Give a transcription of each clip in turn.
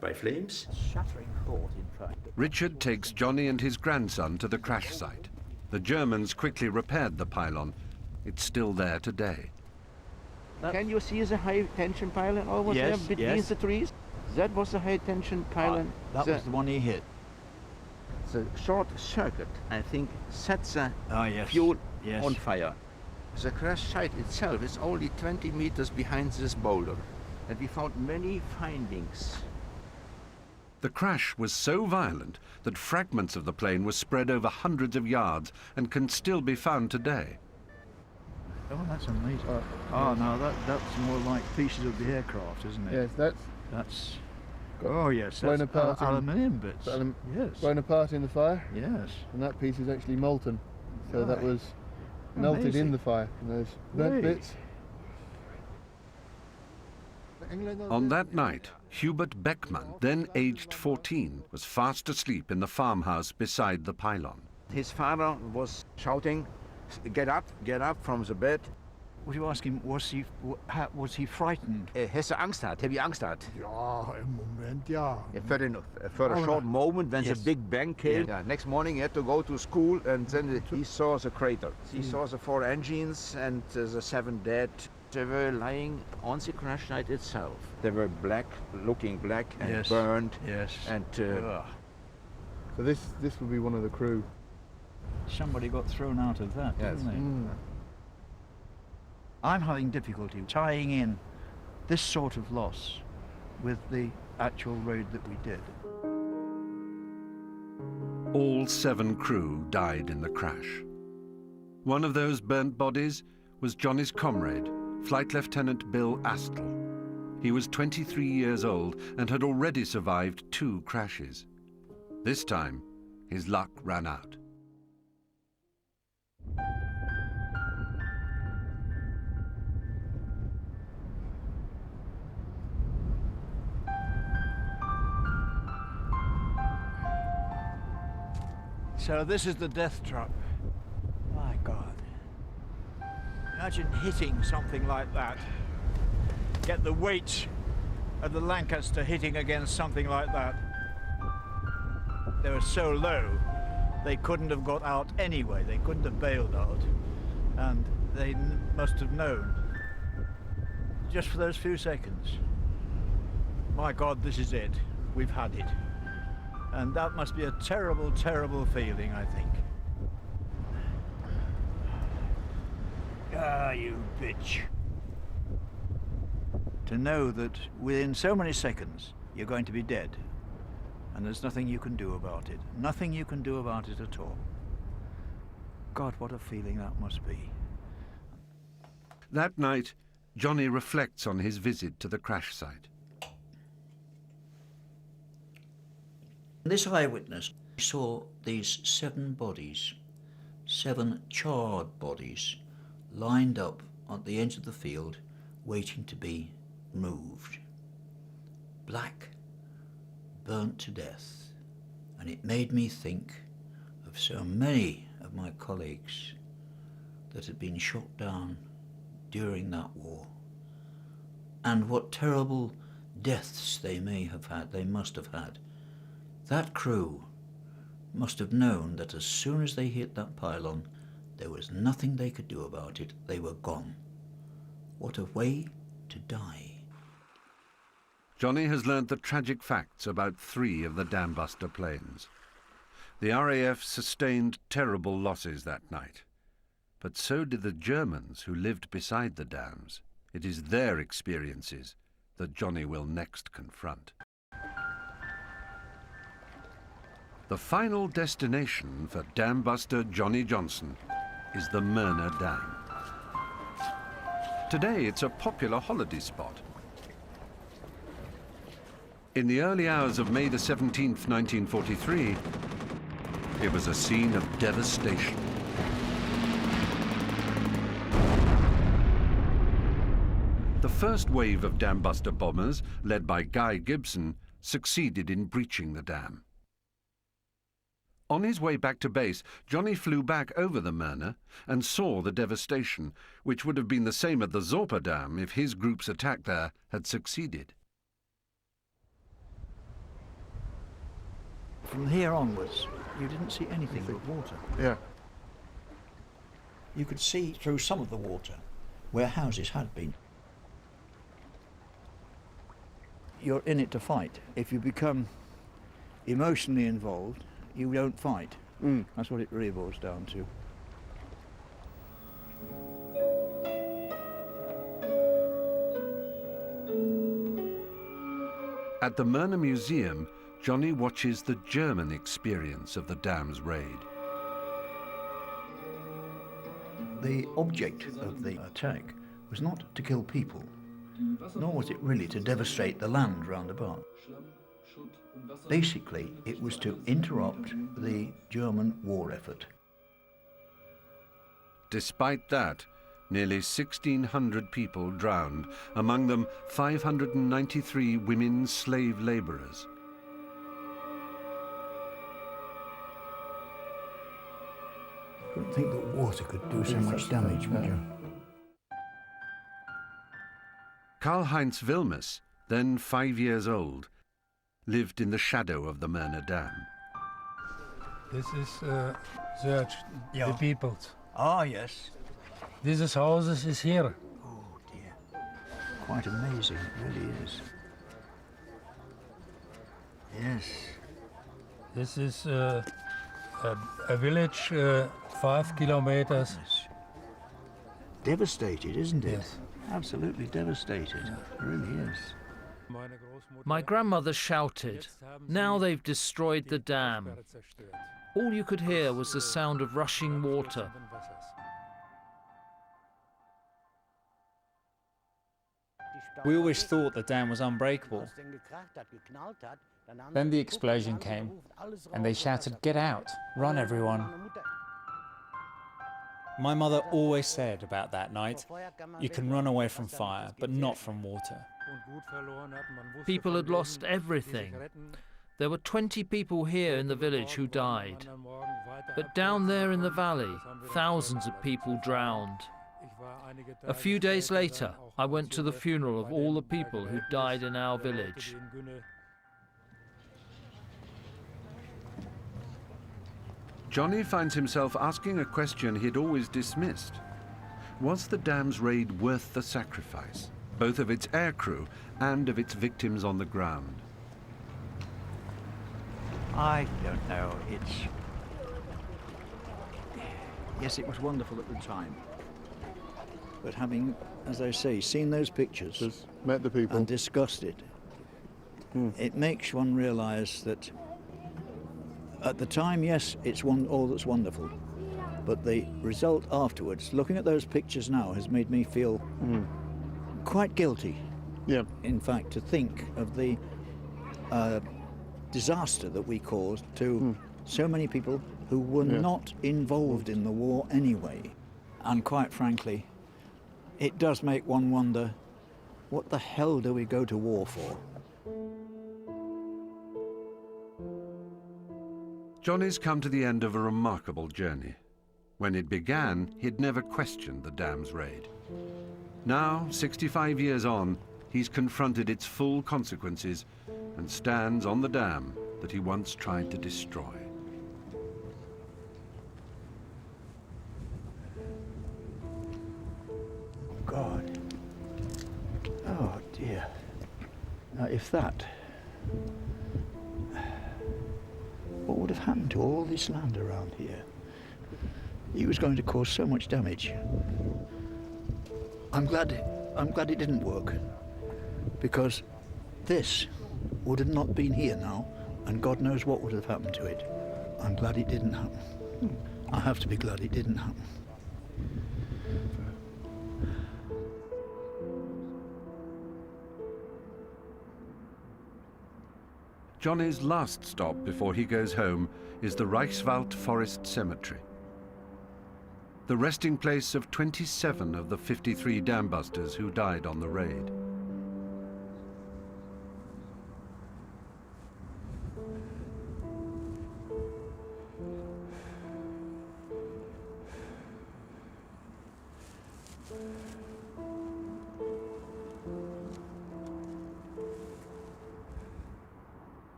by flames. Shattering thought, in fact. Richard takes Johnny and his grandson to the crash site. The Germans quickly repaired the pylon. It's still there today. Can you see the high-tension pylon over there between the trees? That was the high-tension pylon. That was the one he hit. The short circuit, I think, sets the fuel on fire. The crash site itself is only 20 meters behind this boulder, and we found many findings. The crash was so violent that fragments of the plane were spread over hundreds of yards and can still be found today. Oh, that's amazing. Oh, no, that's more like pieces of the aircraft, isn't it? Yes, that's... Oh, yes, blown that's apart aluminium bits. Yes. Blown apart in the fire. Yes. And that piece is actually molten. So that was melted Amazing. in the fire. And those burnt bits. On that night, Hubert Beckmann, then aged 14, was fast asleep in the farmhouse beside the pylon. His father was shouting, get up from the bed. Would you ask him, was he frightened? Hast du Angst gehabt? Have you Angst gehabt? Ja, im Moment ja. For a short moment when the big bang came. Yeah, next morning he had to go to school, and then he saw the crater. He saw the 4 engines and the 7 dead. They were lying on the crash site itself. They were black, looking black and burned. Yes. And so this would be one of the crew. Somebody got thrown out of that, didn't they? I'm having difficulty tying in this sort of loss with the actual raid that we did. All 7 crew died in the crash. One of those burnt bodies was Johnny's comrade, Flight Lieutenant Bill Astle. He was 23 years old and had already survived 2 crashes. This time, his luck ran out. So this is the death trap. My God. Imagine hitting something like that. Get the weight of the Lancaster hitting against something like that. They were so low, they couldn't have got out anyway. They couldn't have bailed out. And they must have known, just for those few seconds, my God, this is it. We've had it. And that must be a terrible, terrible feeling, I think. Ah, you bitch. To know that within so many seconds, you're going to be dead. And there's nothing you can do about it. Nothing you can do about it at all. God, what a feeling that must be. That night, Johnny reflects on his visit to the crash site. This eyewitness saw these 7 bodies, 7 charred bodies, lined up at the edge of the field, waiting to be moved. Black, burnt to death. And it made me think of so many of my colleagues that had been shot down during that war, and what terrible deaths they must have had. That crew must have known that as soon as they hit that pylon, there was nothing they could do about it. They were gone. What a way to die. Johnny has learnt the tragic facts about 3 of the Dambuster planes. The RAF sustained terrible losses that night. But so did the Germans who lived beside the dams. It is their experiences that Johnny will next confront. The final destination for Dambuster Johnnie Johnson is the Myrna Dam. Today it's a popular holiday spot. In the early hours of May the 17th, 1943, it was a scene of devastation. The first wave of Dambuster bombers, led by Guy Gibson, succeeded in breaching the dam. On his way back to base, Johnny flew back over the Myrna and saw the devastation, which would have been the same at the Zorpa Dam if his group's attack there had succeeded. From here onwards, you didn't see anything but water. Yeah. You could see through some of the water where houses had been. You're in it to fight. If you become emotionally involved, you don't fight. That's what it really boils down to. At the Myrna Museum, Johnnie watches the German experience of the dam's raid. The object of the attack was not to kill people, nor was it really to devastate the land round about. Basically, it was to interrupt the German war effort. Despite that, nearly 1,600 people drowned, among them 593 women slave labourers. I couldn't think that water could do so much damage, would you? Karl-Heinz Wilmers, then 5 years old, lived in the shadow of the Myrna Dam. This is search, the peoples. Ah, yes. This is houses is here. Oh, dear. Quite amazing, it really is. Yes. This is a village 5 kilometers. Yes. Devastated, isn't it? Yes. Absolutely devastated. It really is. My grandmother shouted, "Now they've destroyed the dam." All you could hear was the sound of rushing water. We always thought the dam was unbreakable. Then the explosion came, and they shouted, "Get out! Run, everyone!" My mother always said about that night, you can run away from fire, but not from water. People had lost everything. There were 20 people here in the village who died. But down there in the valley, thousands of people drowned. A few days later, I went to the funeral of all the people who died in our village. Johnnie finds himself asking a question he'd always dismissed. Was the dam's raid worth the sacrifice, both of its aircrew and of its victims on the ground? I don't know. Yes, it was wonderful at the time. But having, as I say, seen those pictures Just met the people. and discussed it, it makes one realise that at the time, yes, it's all that's wonderful. But the result afterwards, looking at those pictures now, has made me feel quite guilty. Yeah. In fact, to think of the disaster that we caused to so many people who were not involved in the war anyway. And quite frankly, it does make one wonder, what the hell do we go to war for? Johnnie's come to the end of a remarkable journey. When it began, he'd never questioned the dam's raid. Now, 65 years on, he's confronted its full consequences and stands on the dam that he once tried to destroy. God. Oh dear. Now if that... What would have happened to all this land around here? He was going to cause so much damage. I'm glad it didn't work, because this would have not been here now, and God knows what would have happened to it. I'm glad it didn't happen. I have to be glad it didn't happen. Johnnie's last stop before he goes home is the Reichswald Forest Cemetery, the resting place of 27 of the 53 Dambusters who died on the raid.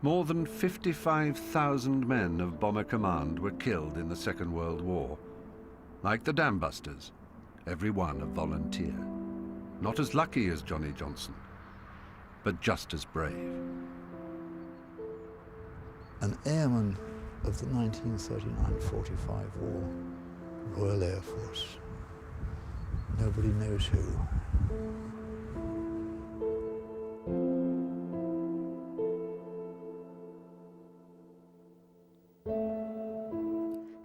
More than 55,000 men of Bomber Command were killed in the Second World War. Like the Dambusters, every one a volunteer. Not as lucky as Johnnie Johnson, but just as brave. An airman of the 1939-45 war, Royal Air Force. Nobody knows who.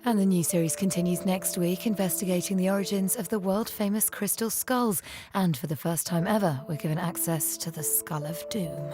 And the new series continues next week, investigating the origins of the world-famous crystal skulls. And for the first time ever, we're given access to the Skull of Doom.